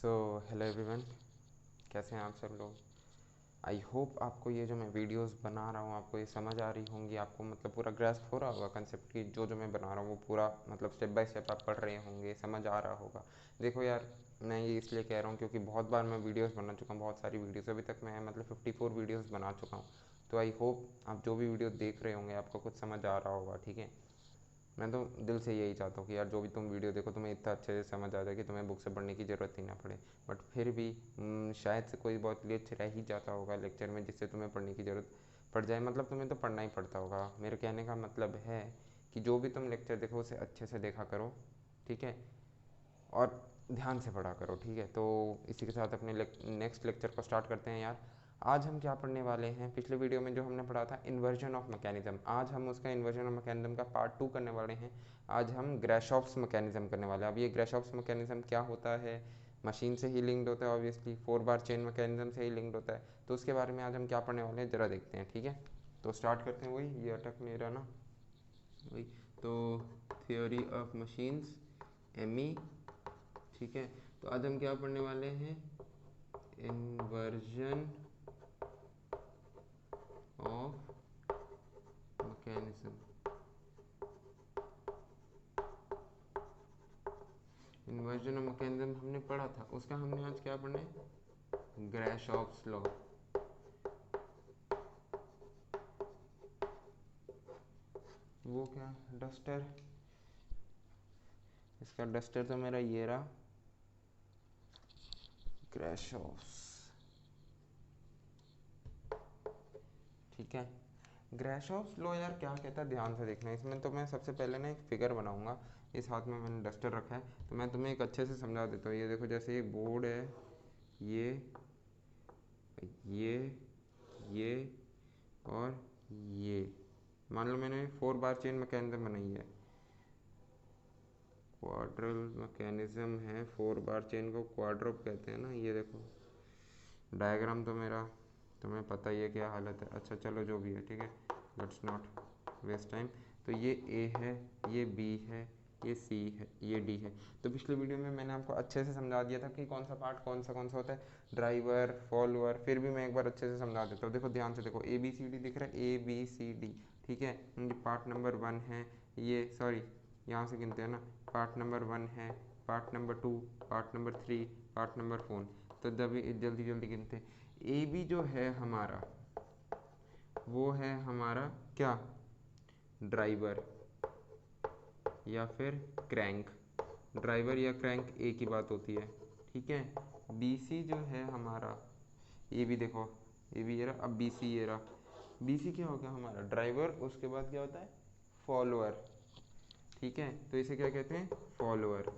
So hello everyone, कैसे हैं आप सब लोग। आई होप आपको ये जो मैं वीडियोस बना रहा हूँ आपको ये समझ आ रही होंगी, आपको मतलब पूरा ग्रैस्प हो रहा होगा कंसेप्ट की जो मैं बना रहा हूँ वो पूरा मतलब स्टेप बाय स्टेप आप पढ़ रहे होंगे, समझ आ रहा होगा। देखो यार, मैं ये इसलिए कह रहा हूँ क्योंकि बहुत बार मैं वीडियोस बना चुका हूँ, बहुत सारी वीडियोस अभी तक मैं मतलब 54 वीडियोस बना चुका हूँ। तो आई होप आप जो भी वीडियो देख रहे होंगे आपको कुछ समझ आ रहा होगा, ठीक है। मैं तो दिल से यही चाहता हूँ कि यार जो भी तुम वीडियो देखो तुम्हें इतना अच्छे से समझ आ जाए कि तुम्हें बुक से पढ़ने की ज़रूरत ही ना पड़े। बट फिर भी शायद से कोई बहुत ग्लिच रह ही जाता होगा लेक्चर में जिससे तुम्हें पढ़ने की ज़रूरत पड़ जाए। मतलब तुम्हें तो पढ़ना ही पड़ता होगा। मेरे कहने का मतलब है कि जो भी तुम लेक्चर देखो उसे अच्छे से देखा करो, ठीक है, और ध्यान से पढ़ा करो, ठीक है। तो इसी के साथ अपने नेक्स्ट लेक्चर को स्टार्ट करते हैं यार। आज हम क्या पढ़ने वाले हैं, पिछले वीडियो में जो हमने पढ़ा था इन्वर्जन ऑफ मैकेनिज्म, आज हम उसका इन्वर्जन ऑफ मैकेनिज्म का पार्ट 2 करने वाले हैं। आज हम ग्रेशॉफ्स मैकेनिज्म करने वाले हैं। अब ये ग्रेशॉफ्स मैकेनिज्म क्या होता है, मशीन से ही लिंक्ड होता है, ऑब्वियसली 4 बार चेन मैकेनिज्म से ही लिंक्ड होता है। तो उसके बारे में आज हम क्या पढ़ने वाले हैं ज़रा देखते हैं, ठीक है। तो स्टार्ट करते हैं। वही ये अटक नहीं रहा ना, वही तो थ्योरी ऑफ मशीन्स, एमई, ठीक है। तो आज हम क्या पढ़ने वाले हैं, inversion of mechanism. Inversion of mechanism हमने पढ़ा था, उसका हमने आज क्या पढ़ना है, ग्राशॉफ्स लॉ। वो क्या, डस्टर, इसका डस्टर तो मेरा ये रहा, ग्राशॉफ्स, ठीक है। ग्राशॉफ्स लॉ यार क्या कहता है, ध्यान से देखना। इसमें तो मैं सबसे पहले ना एक फिगर बनाऊंगा। इस हाथ में मैंने डस्टर रखा है तो मैं तुम्हें एक अच्छे से समझा देता हूँ। ये देखो, जैसे एक बोर्ड है, ये ये ये और ये, मान लो मैंने 4 बार चेन मैकेनिज्म बनाई है, क्वाड्रल मैकेनिज्म है, 4 बार चेन को क्वाड्रोप कहते हैं ना। ये देखो डायग्राम तो मेरा तुम्हें पता ही है क्या हालत है। अच्छा चलो जो भी है, ठीक है, लेट्स नॉट वेस्ट टाइम। तो ये ए है, ये बी है, ये सी है, ये डी है। तो पिछले वीडियो में मैंने आपको अच्छे से समझा दिया था कि कौन सा पार्ट कौन सा होता है, ड्राइवर, फॉलोअर। फिर भी मैं एक बार अच्छे से समझा देता हूँ। देखो ध्यान से देखो, ए बी सी डी दिख रहा है, ए बी सी डी, ठीक है। ये पार्ट नंबर 1 है, ये सॉरी यहाँ से गिनते हैं ना, पार्ट नंबर 1 है, part number 2, part number 3, part number 4। तो जल्दी जल्दी जल्दी गिनते हैं। ए बी जो है हमारा, वो है हमारा क्या, ड्राइवर या फिर क्रैंक। ड्राइवर या क्रैंक एक ही बात होती है, ठीक है। बी सी जो है हमारा, ये भी देखो, ये भी ये रहा, अब बी सी ये रहा। बी सी क्या हो गया हमारा, ड्राइवर, उसके बाद क्या होता है, फॉलोअर, ठीक है। तो इसे क्या कहते हैं, फॉलोअर,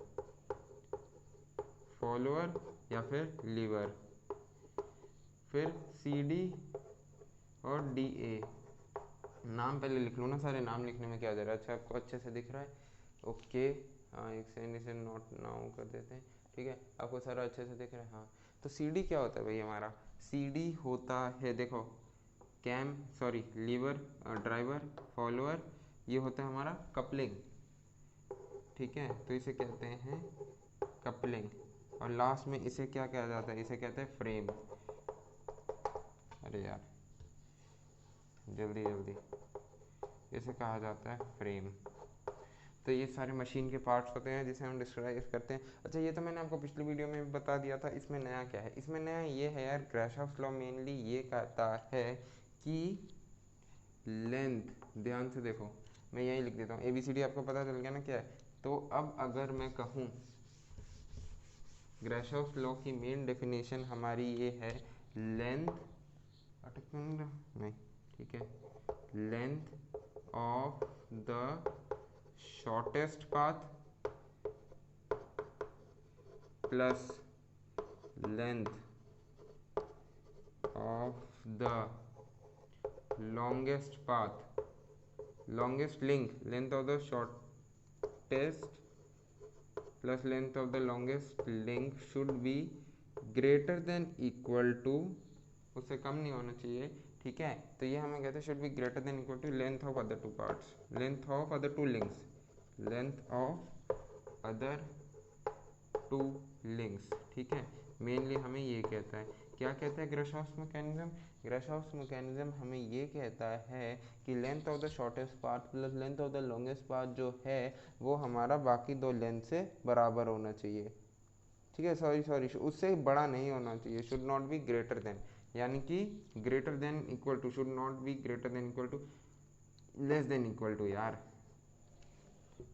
फॉलोअर या फिर लीवर। फिर सी डी और डी ए, नाम पहले लिख लो ना, सारे नाम लिखने में क्या जा रहा है। अच्छा आपको अच्छे से दिख रहा है, ओके। हाँ, एक सेकंड, इसे नोट नाउ कर देते हैं, ठीक है। आपको सारा अच्छे से दिख रहा है, हाँ। तो सी डी क्या होता है भाई हमारा, सी डी होता है, देखो, cam sorry lever, driver, follower, ये होता है हमारा कपलिंग, ठीक है। तो इसे कहते हैं कपलिंग। और लास्ट में इसे क्या कहा जाता है, इसे कहते हैं फ्रेम। अरे यार जल्दी जल्दी, इसे कहा जाता है फ्रेम। तो ये सारे मशीन के पार्ट्स होते हैं जिसे हम डिस्क्राइब करते हैं। अच्छा ये तो मैंने आपको पिछली वीडियो में भी बता दिया था। इसमें नया क्या है, इसमें नया ये है यार, ग्राशॉफ्स लॉ मेनली ये कहता है कि लेंथ, ध्यान से देखो, मैं यही लिख देता हूँ, ए बी सी डी आपको पता चल गया ना क्या है। तो अब अगर मैं कहूँ, ग्राशॉफ्स लॉ की मेन डेफिनेशन हमारी ये है, लेंथ, नहीं, ठीक है, length of the shortest path plus length of the longest path, longest link, length of the shortest plus length of the longest link should be greater than equal to, उससे कम नहीं होना चाहिए, ठीक है। तो ये हमें कहते हैं should be greater than equal to length of other two parts, length of other two links, length of other two links, ठीक है। मेनली हमें ये कहता है, क्या कहता है ग्राशॉफ्स मैकेनिज्म? ग्राशॉफ्स मैकेनिज्म हमें ये कहता है कि length of the shortest path plus length of the longest path जो है वो हमारा बाकी दो लेंथ से बराबर होना चाहिए, ठीक है। सॉरी उससे बड़ा नहीं होना चाहिए, should not be greater than, यानी कि greater than equal to, should not be greater than equal to, less than equal to यार,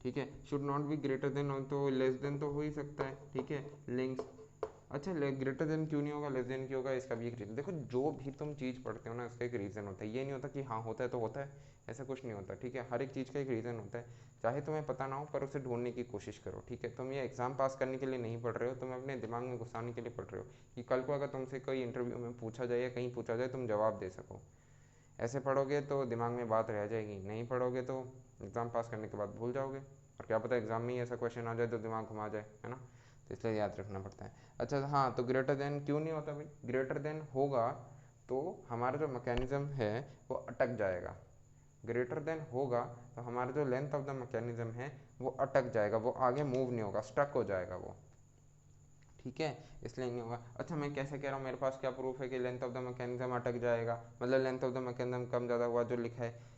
ठीक है। Should not be greater than हो तो लेस देन तो हो ही सकता है, ठीक है। लिंक्स, अच्छा ग्रेटर देन क्यों नहीं होगा, लेस देन क्यों होगा, इसका भी एक रीज़न। देखो जो भी तुम चीज़ पढ़ते हो ना इसका एक रीज़न होता है, ये नहीं होता कि हाँ होता है तो होता है, ऐसा कुछ नहीं होता, ठीक है। हर एक चीज़ का एक रीज़न होता है, चाहे तुम्हें पता ना हो पर उसे ढूंढने की कोशिश करो, ठीक है। तुम ये एग्जाम पास करने के लिए नहीं पढ़ रहे हो, तुम अपने दिमाग में घुसाने के लिए पढ़ रहे हो कि कल को अगर तुमसे कोई इंटरव्यू में पूछा जाए या कहीं पूछा जाए तुम जवाब दे सको। ऐसे पढ़ोगे तो दिमाग में बात रह जाएगी, नहीं पढ़ोगे तो एग्ज़ाम पास करने के बाद भूल जाओगे, और क्या पता एग्ज़ाम में ही ऐसा क्वेश्चन आ जाए तो दिमाग घुमा जाए, है ना। तो इसलिए याद रखना पड़ता है। अच्छा हाँ, तो ग्रेटर देन क्यों नहीं होता भाई? ग्रेटर देन होगा तो हमारा जो मैकेनिज़्म है वो अटक जाएगा। ग्रेटर देन होगा तो हमारा जो लेंथ ऑफ द मैकेनिज़्म है वो अटक जाएगा, वो आगे मूव नहीं होगा, स्टक हो जाएगा वो, ठीक है। इसलिए नहीं होगा। अच्छा मैं कैसे कह रहा हूँ, मेरे पास क्या प्रूफ है कि लेंथ ऑफ द मैकेनिज्म अटक जाएगा, मतलब लेंथ ऑफ द मैकेनिज्म कम ज़्यादा हुआ जो लिखा है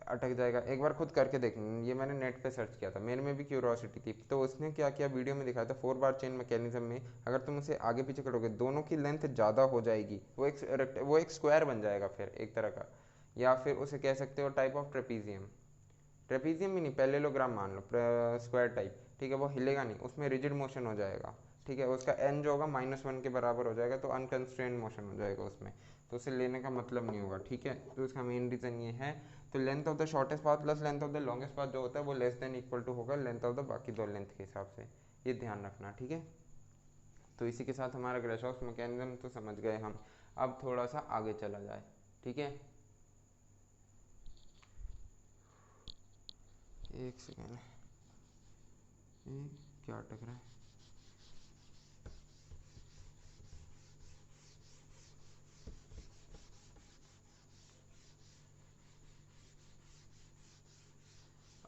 अटक जाएगा? एक बार खुद करके देख, ये मैंने नेट पे सर्च किया था, मेरे में भी क्यूरोसिटी थी, तो उसने क्या किया वीडियो में दिखाया था 4 बार चेन मैकेनिज्म में अगर तुम उसे आगे पीछे करोगे दोनों की लेंथ ज़्यादा हो जाएगी, वो एक स्क्वायर बन जाएगा फिर एक तरह का, या फिर उसे कह सकते हो टाइप ऑफ ट्रेपीजियम। ट्रेपीजियम भी नहीं, पैरेललोग्राम मान लो, स्क्वायर टाइप, ठीक है। वो हिलेगा नहीं, उसमें रिजिड मोशन हो जाएगा, ठीक है। उसका एन जो होगा -1 के बराबर हो जाएगा, तो अनकंस्ट्रेंड मोशन हो जाएगा उसमें, तो उसे लेने का मतलब नहीं होगा, ठीक है। तो इसका मेन रीज़न ये है। तो length of the shortest path plus length of the longest path जो होता है वो लेस देन इक्वल टू होगा लेंथ ऑफ द बाकी दो लेंथ के हिसाब से, ये ध्यान रखना, ठीक है। तो इसी के साथ हमारा ग्राशॉफ्स मैकेनिज्म तो समझ गए हम। अब थोड़ा सा आगे चला जाए, ठीक है। एक सेकेंड, क्या अटक रहा है?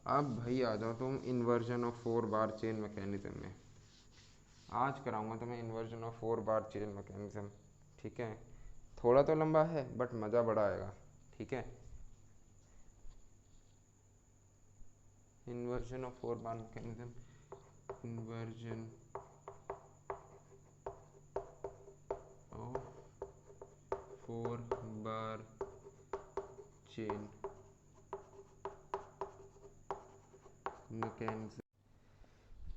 अब भाई आ जाओ तुम inversion of 4 bar chain mechanism में। आज कराऊंगा तुम्हें inversion of 4 bar chain mechanism, ठीक है। थोड़ा तो लंबा है बट मज़ा बड़ा आएगा, ठीक है। Inversion of 4 bar mechanism, inversion of 4 bar chain mechanism.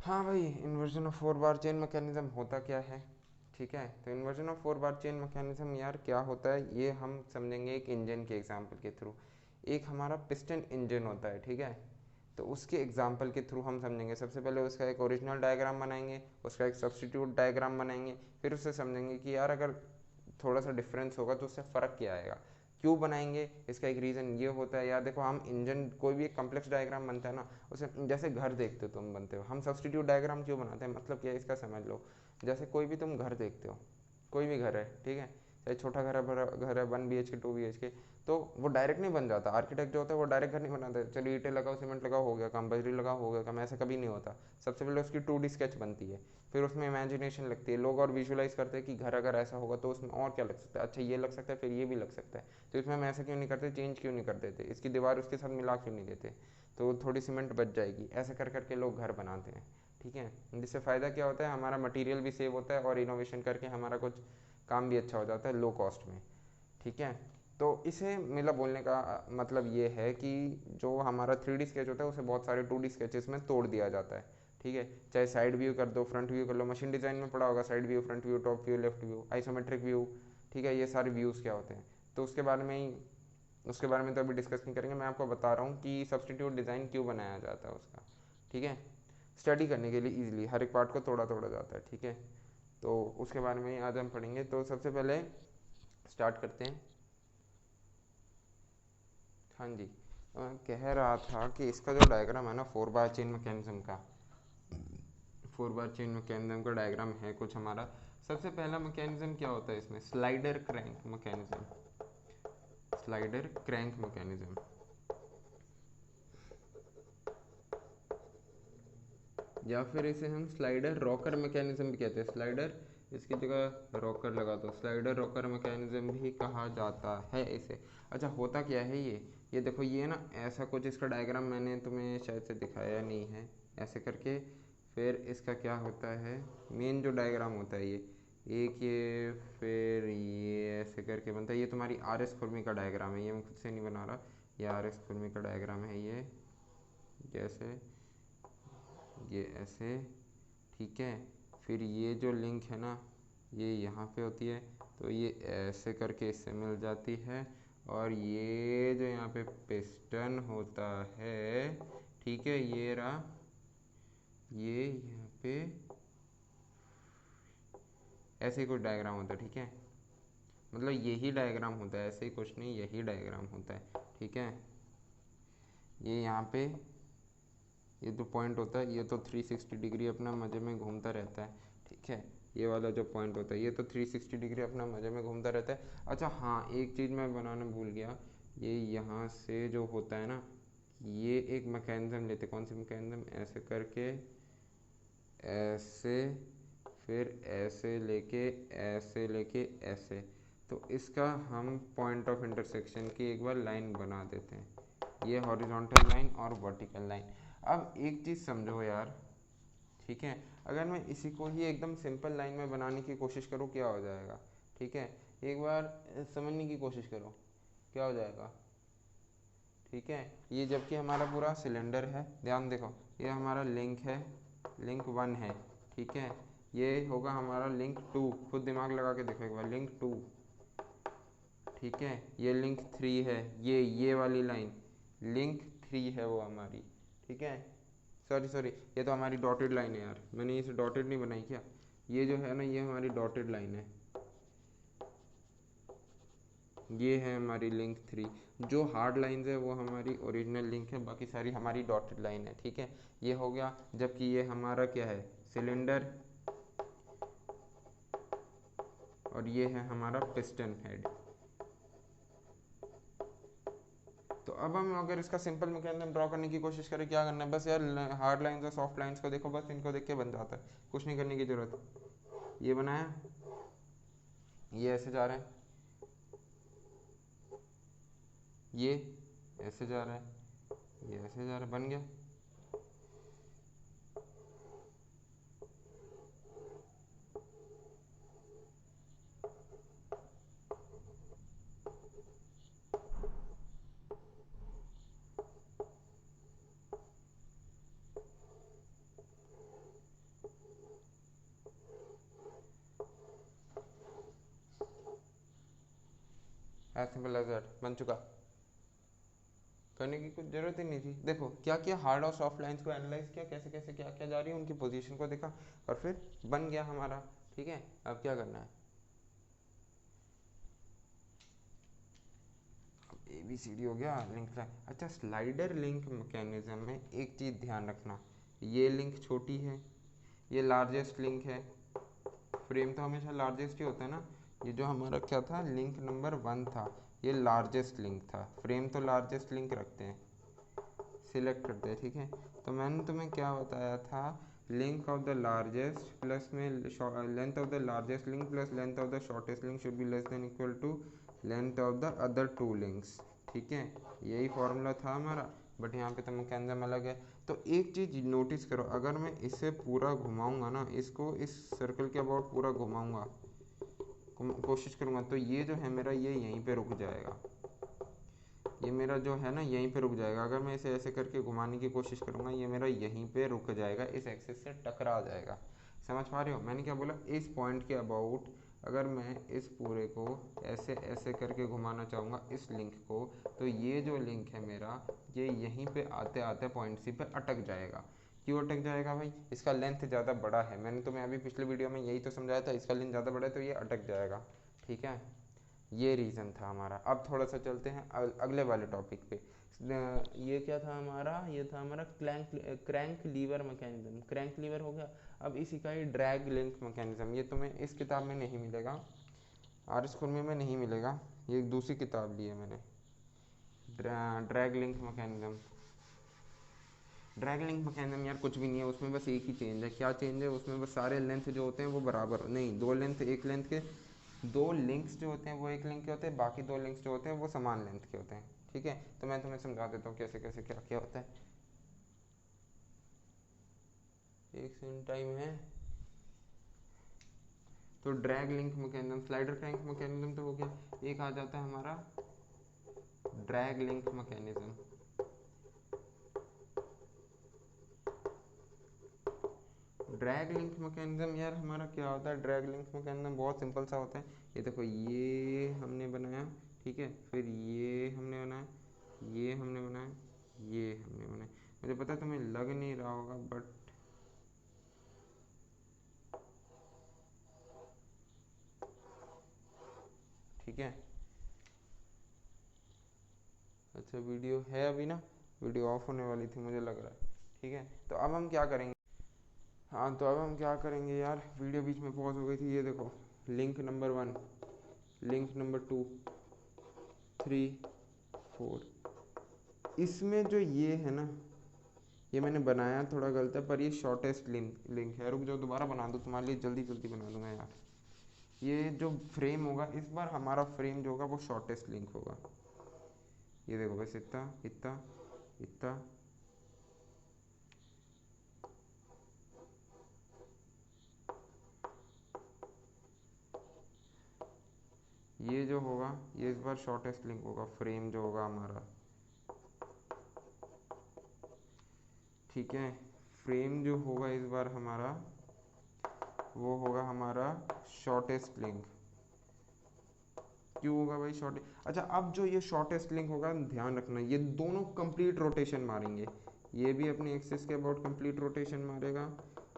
हाँ भाई, inversion of 4 bar chain mechanism होता क्या है, ठीक है। तो inversion of 4 bar chain mechanism यार क्या होता है ये हम समझेंगे एक इंजन के एग्जांपल के थ्रू। एक हमारा पिस्टन इंजन होता है, ठीक है। तो उसके एग्जांपल के थ्रू हम समझेंगे। सबसे पहले उसका एक ओरिजिनल डायग्राम बनाएंगे, उसका एक सब्सटीट्यूट डायग्राम बनाएंगे, फिर उससे समझेंगे कि यार अगर थोड़ा सा डिफरेंस होगा तो उससे फ़र्क क्या आएगा, क्यों बनाएंगे, इसका एक रीज़न ये होता है। यार देखो हम इंजन कोई भी एक कम्प्लेक्स डायग्राम बनता है ना, उसे जैसे घर देखते हो तुम बनते हो, हम सब्सटीट्यूट डायग्राम क्यों बनाते हैं, मतलब क्या है इसका समझ लो। जैसे कोई भी तुम घर देखते हो, कोई भी घर है, ठीक है, चाहे छोटा घर है बड़ा घर है, 1 BHK 2 BHK, तो वो डायरेक्ट नहीं बन जाता। आर्किटेक्ट जो होता है वो डायरेक्ट घर नहीं बनाता है, चलो ईंटें लगाओ सीमेंट लगाओ हो गया काम, बजरी लगाओ हो गया काम, ऐसा कभी नहीं होता। सबसे पहले उसकी 2D स्केच बनती है, फिर उसमें इमेजिनेशन लगती है, लोग और विजुलाइज करते हैं कि घर अगर ऐसा होगा तो उसमें और क्या लग सकता है, अच्छा ये लग सकता है फिर ये भी लग सकता है, तो इसमें हम ऐसा क्यों नहीं करते, चेंज क्यों नहीं कर देते, इसकी दीवार उसके साथ मिला क्यों नहीं देते, तो थोड़ी सीमेंट बच जाएगी, ऐसा कर करके लोग घर बनाते हैं, ठीक है। जिससे फ़ायदा क्या होता है, हमारा मटेरियल भी सेव होता है और इनोवेशन करके हमारा कुछ काम भी अच्छा हो जाता है लो कॉस्ट में, ठीक है। तो इसे मेरा बोलने का मतलब ये है कि जो हमारा 3D स्केच होता है उसे बहुत सारे 2D स्केचेस में तोड़ दिया जाता है, ठीक है। चाहे साइड व्यू कर दो, फ्रंट व्यू कर लो, मशीन डिज़ाइन में पड़ा होगा side view, front view, top view, left view, isometric view, ठीक है। ये सारे व्यूज़ क्या होते हैं तो उसके बारे में ही, उसके बारे में तो अभी डिस्कस नहीं करेंगे। मैं आपको बता रहा हूँ कि सब्सटीट्यूट डिज़ाइन क्यों बनाया जाता है उसका, ठीक है। स्टडी करने के लिए ईजिली हर एक पार्ट को तोड़ा तोड़ा जाता है, ठीक है। तो उसके बारे में आज हम पढ़ेंगे। तो सबसे पहले स्टार्ट करते हैं। हाँ जी, कह रहा था कि इसका जो डायग्राम है ना 4 बार चेन मैकेनिज्म का, 4 बार चेन मैकेनिज्म का डायग्राम है कुछ हमारा। सबसे पहला मैकेनिज्म क्या होता है इसमें, slider crank mechanism, slider crank mechanism. या फिर इसे हम स्लाइडर रॉकर मैकेनिज्म भी कहते हैं। स्लाइडर इसकी जगह रॉकर लगा दो, स्लाइडर रॉकर मैकेनिज्म भी कहा जाता है इसे। अच्छा होता क्या है ये देखो, ये ना ऐसा कुछ इसका डायग्राम मैंने तुम्हें शायद से दिखाया नहीं है, ऐसे करके फिर इसका क्या होता है, मेन जो डायग्राम होता है ये फिर ये ऐसे करके बनता है। ये तुम्हारी आर एस खुरमी का डायग्राम है, ये मैं खुद से नहीं बना रहा, ये आर एस खुरमी का डायग्राम है। ये जैसे ये ऐसे, ठीक है। फिर ये जो लिंक है ना ये यहाँ पे होती है, तो ये ऐसे करके इससे मिल जाती है। और ये जो यहाँ पे पिस्टन होता है, ठीक है, ये रहा, ये यहाँ पे ऐसे ही कुछ डायग्राम होता है, ठीक है। मतलब यही डायग्राम होता है, ऐसे ही कुछ नहीं, यही डायग्राम होता है, ठीक है। ये यहाँ पे ये जो पॉइंट होता है ये तो 360 डिग्री अपना मज़े में घूमता रहता है, ठीक है। ये वाला जो पॉइंट होता है ये तो 360 डिग्री अपना मज़े में घूमता रहता है। अच्छा हाँ, एक चीज़ मैं बनाना भूल गया, ये यहाँ से जो होता है ना, ये एक मैकेनिज्म लेते, कौन सी मैकेनिज्म, ऐसे करके ऐसे, फिर ऐसे लेके ऐसे, तो इसका हम पॉइंट ऑफ इंटरसेक्शन की एक बार लाइन बना देते हैं, ये हॉरिजॉन्टल लाइन और वर्टिकल लाइन। अब एक चीज़ समझो यार, ठीक है, अगर मैं इसी को ही एकदम सिंपल लाइन में बनाने की कोशिश करूँ क्या हो जाएगा, ठीक है, एक बार समझने की कोशिश करो क्या हो जाएगा, ठीक है। ये जबकि हमारा पूरा सिलेंडर है, ध्यान देखो, ये हमारा लिंक है, लिंक 1 है, ठीक है। ये होगा हमारा लिंक 2, खुद दिमाग लगा के देखो एक बार, लिंक 2, ठीक है। ये लिंक 3 है, ये वाली लाइन लिंक 3 है वो हमारी, ठीक है। सॉरी, ये तो हमारी डॉटेड लाइन है यार, मैंने इसे डॉटेड नहीं बनाई क्या, ये जो है ना ये हमारी डॉटेड लाइन है, ये है हमारी लिंक 3। जो हार्ड लाइंस है वो हमारी ओरिजिनल लिंक है, बाकी सारी हमारी डॉटेड लाइन है, ठीक है। ये हो गया, जबकि ये हमारा क्या है, सिलेंडर, और ये है हमारा पिस्टन हेड। तो अब हम अगर इसका सिंपल मैकेनिज्म ड्रॉ करने की कोशिश करें, क्या करना है, बस यार हार्ड लाइंस और सॉफ्ट लाइंस को देखो, बस इनको देख के बन जाता है, कुछ नहीं करने की ज़रूरत। ये बनाया, ये ऐसे जा रहे हैं, ये ऐसे जा रहा है, ये ऐसे जा रहा है, बन गया। एज सिंपल एज दैट, बन चुका, करने की कुछ ज़रूरत ही नहीं थी। देखो क्या किया, हार्ड और सॉफ्ट लाइंस को एनालाइज किया, कैसे कैसे क्या क्या जा रही है, उनकी पोजीशन को देखा, और फिर बन गया हमारा, ठीक है। अब क्या करना है, अब ए बी सी डी हो गया, लिंक। अच्छा स्लाइडर लिंक मैकेनिज्म में एक चीज़ ध्यान रखना, ये लिंक छोटी है, ये लार्जेस्ट लिंक है, फ्रेम तो हमेशा लार्जेस्ट ही होता है ना। ये जो हमारा क्या था, लिंक नंबर 1 था, ये लार्जेस्ट लिंक था, फ्रेम तो लार्जेस्ट लिंक रखते हैं, सिलेक्ट करते हैं, ठीक है। तो मैंने तुम्हें क्या बताया था, link of the largest plus में length of the largest link plus length of the shortest link should be less than equal to length of the other 2 links, ठीक है। यही फॉर्मूला था हमारा, बट यहाँ पे तो मैकेनिज्म अलग है। तो एक चीज़ नोटिस करो, अगर मैं इसे पूरा घुमाऊंगा ना, इसको इस सर्कल के अबाउट पूरा घुमाऊंगा, कोशिश करूंगा, तो ये जो है मेरा ये यहीं पे रुक जाएगा, ये मेरा जो है ना यहीं पे रुक जाएगा। अगर मैं इसे ऐसे करके घुमाने की कोशिश करूंगा, ये मेरा यहीं पे रुक जाएगा, इस एक्सिस से टकरा जाएगा। समझ पा रहे हो मैंने क्या बोला, इस पॉइंट के अबाउट अगर मैं इस पूरे को ऐसे ऐसे करके घुमाना चाहूँगा इस लिंक को, तो ये जो लिंक है मेरा, ये यहीं पे आते आते पॉइंट सी पे अटक जाएगा। क्यों अटक जाएगा भाई, इसका लेंथ ज़्यादा बड़ा है, मैंने तुम्हें अभी पिछले वीडियो में यही तो समझाया था, इसका लेंथ ज़्यादा बड़ा है तो ये अटक जाएगा, ठीक है। ये रीज़न था हमारा। अब थोड़ा सा चलते हैं अगले वाले टॉपिक पे। ये क्या था हमारा, ये था हमारा crank lever mechanism, crank lever हो गया। अब इसी का ही ड्रैग लिंक मैकेनिज्म, ये तुम्हें इस किताब में नहीं मिलेगा, आर एस खुरमी में नहीं मिलेगा, ये एक दूसरी किताब ली है मैंने, drag link mechanism. Drag link mechanism यार कुछ भी नहीं है, उसमें बस एक ही चेंज है। क्या चेंज है उसमें? बस सारे लेंथ जो होते हैं वो बराबर नहीं, दो लेंथ एक लेंथ के, दो लिंक्स जो होते हैं वो एक लिंक के होते हैं, बाकी दो लिंक्स जो होते हैं वो समान लेंथ के होते हैं। ठीक है, तो मैं तुम्हें समझा देता हूँ कैसे कैसे क्या क्या होता है। एक सेकंड टाइम है। तो drag link mechanism, slider crank mechanism तो हो गया। एक आ जाता है हमारा drag link mechanism. Drag link mechanism यार हमारा क्या होता है? ड्रैग लिंक मैकेनिज्म बहुत सिंपल सा होता है। ये देखो, ये हमने बनाया, ठीक है, फिर ये हमने बनाया, ये हमने बनाया, ये हमने बनाया। मुझे पता है तुम्हें लग नहीं रहा होगा, बट ठीक है। अच्छा वीडियो है अभी ना, वीडियो ऑफ होने वाली थी मुझे लग रहा है। ठीक है, तो अब हम क्या करेंगे? हाँ, तो अब हम क्या करेंगे यार, वीडियो बीच में पॉज हो गई थी। ये देखो, लिंक नंबर 1, लिंक नंबर 2, 3, 4। इसमें जो ये है ना, ये मैंने बनाया थोड़ा गलत है, पर ये शॉर्टेस्ट लिंक है। रुक जाओ, दोबारा बना दूँ तुम्हारे लिए, जल्दी जल्दी बना दूंगा यार। ये जो फ्रेम होगा इस बार, हमारा फ्रेम जो होगा वो शॉर्टेस्ट लिंक होगा। ये देखो, बस इतना इतना इतना, ये जो होगा ये इस बार शॉर्टेस्ट लिंक होगा, फ्रेम जो होगा हमारा। ठीक है, फ्रेम जो होगा इस बार हमारा, वो होगा हमारा शॉर्टेस्ट लिंक। क्यों होगा भाई शॉर्ट? अच्छा, अब जो ये शॉर्टेस्ट लिंक होगा, ध्यान रखना, ये दोनों कंप्लीट रोटेशन मारेंगे। ये भी अपनी एक्सिस के अबाउट कंप्लीट रोटेशन मारेगा,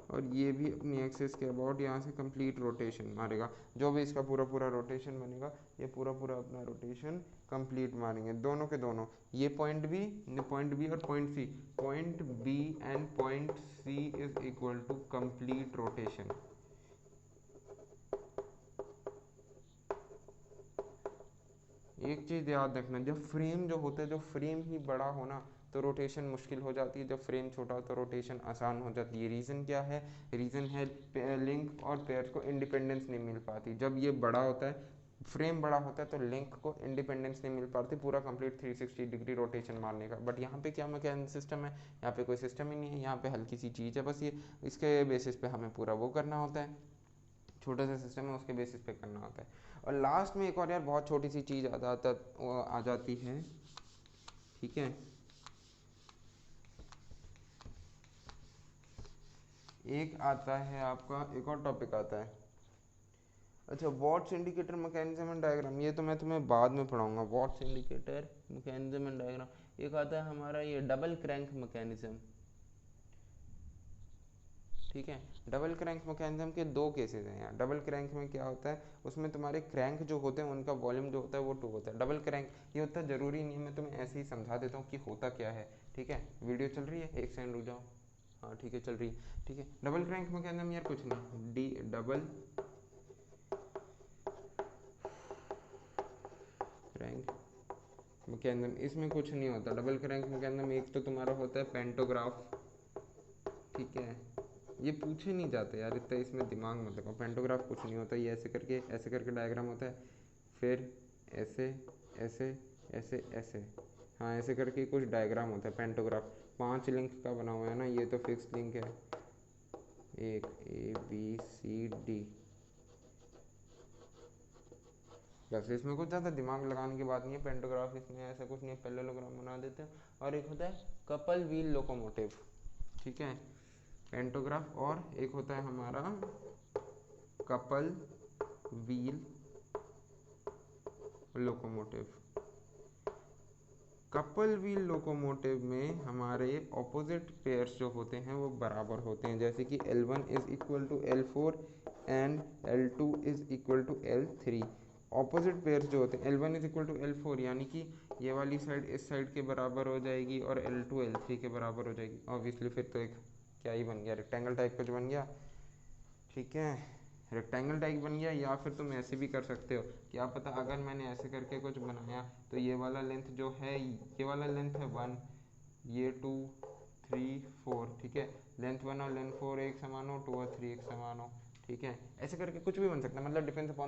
और ये भी अपनी एक्सिस के अबाउट यहाँ से कंप्लीट रोटेशन मारेगा। जो भी इसका पूरा पूरा रोटेशन बनेगा, ये पूरा पूरा अपना रोटेशन कंप्लीट मारेंगे, दोनों के दोनों। ये पॉइंट बी और point C, point B and point C is equal to complete rotation. एक चीज़ याद रखना, जब फ्रेम जो होता है, जो फ्रेम ही बड़ा हो ना, तो रोटेशन मुश्किल हो जाती है। जब फ्रेम छोटा हो तो रोटेशन आसान हो जाती है। रीज़न क्या है? रीज़न है लिंक और पेयर को इंडिपेंडेंस नहीं मिल पाती। जब ये बड़ा होता है, फ्रेम बड़ा होता है, तो लिंक को इंडिपेंडेंस नहीं मिल पाती पूरा कंप्लीट 360 डिग्री रोटेशन मारने का। बट यहाँ पे क्या मैकेनिज्म सिस्टम है? यहाँ पे कोई सिस्टम ही नहीं है, यहाँ पे हल्की सी चीज़ है बस, ये इसके बेसिस पे हमें पूरा वो करना होता है। छोटा सा सिस्टम है, उसके बेसिस पे करना होता है। और लास्ट में एक और यार बहुत छोटी सी चीज़ आ जाती है। ठीक है, एक आता है आपका, एक और टॉपिक आता है। अच्छा, Watt's indicator mechanism and diagram, ये तो मैं तुम्हें बाद में पढ़ाऊंगा। Watt's indicator mechanism and diagram. एक आता है हमारा ये डबल क्रैंक मैकेनिज्म। ठीक है, डबल क्रैंक मैकेनिज्म के दो केसेस हैं यार। डबल क्रैंक में क्या होता है, उसमें तुम्हारे क्रैंक जो होते हैं उनका वॉल्यूम जो होता है वो 2 होता है। डबल क्रैंक ये होता है, ज़रूरी नहीं है, मैं तुम्हें ऐसे ही समझा देता हूँ कि होता क्या है। ठीक है, वीडियो चल रही है, एक सेकंड रुक जाओ। हाँ ठीक है, चल रही है। ठीक है, डबल क्रैंक मैकेनिज्म यार कुछ नहीं, डी डबल क्रैंक मैकेनिज्म, इसमें कुछ नहीं होता। डबल क्रैंक मैकेनिज्म एक तो तुम्हारा होता है पेंटोग्राफ। ठीक है, ये पूछे नहीं जाते यार, इतना इसमें दिमाग मत लगाओ। पेंटोग्राफ कुछ नहीं होता, ये ऐसे करके डायग्राम होता है, फिर ऐसे ऐसे ऐसे ऐसे, हाँ ऐसे करके कुछ डायग्राम होता है पेंटोग्राफ। 5 लिंक का बना हुआ है ना, ये तो फिक्स लिंक है, एक ए बी सी डी। बस इसमें कुछ ज़्यादा दिमाग लगाने की बात नहीं है। पेंटोग्राफ इसमें ऐसा कुछ नहीं है, पैरेललोग्राम बना देते हैं। और एक होता है कपल व्हील लोकोमोटिव। ठीक है, पेंटोग्राफ, और एक होता है हमारा couple wheel locomotive. Couple wheel locomotive में हमारे ऑपोजिट पेयर्स जो होते हैं वो बराबर होते हैं, जैसे कि L1 is equal to L4 and L2 is equal to L3। Opposite pairs जो होते हैं, L1 is equal to L4 यानी कि ये वाली साइड इस साइड के बराबर हो जाएगी, और L2 L3 के बराबर हो जाएगी। ऑब्वियसली फिर तो एक क्या ही बन गया, रेक्टेंगल टाइप कुछ बन गया। ठीक है, रेक्टेंगल टाइप बन गया। या फिर तुम ऐसे भी कर सकते हो, क्या पता अगर मैंने ऐसे करके कुछ बनाया तो ये वाला लेंथ जो है, ये वाला लेंथ है 1, ये 2, 4, ठीक है। लेंथ 1 और लेंथ 4 एक समान हो, 2 और 3 एक समान हो, ठीक है। ऐसे करके कुछ भी बन सकता है, मतलब डिपेंड्स अपॉन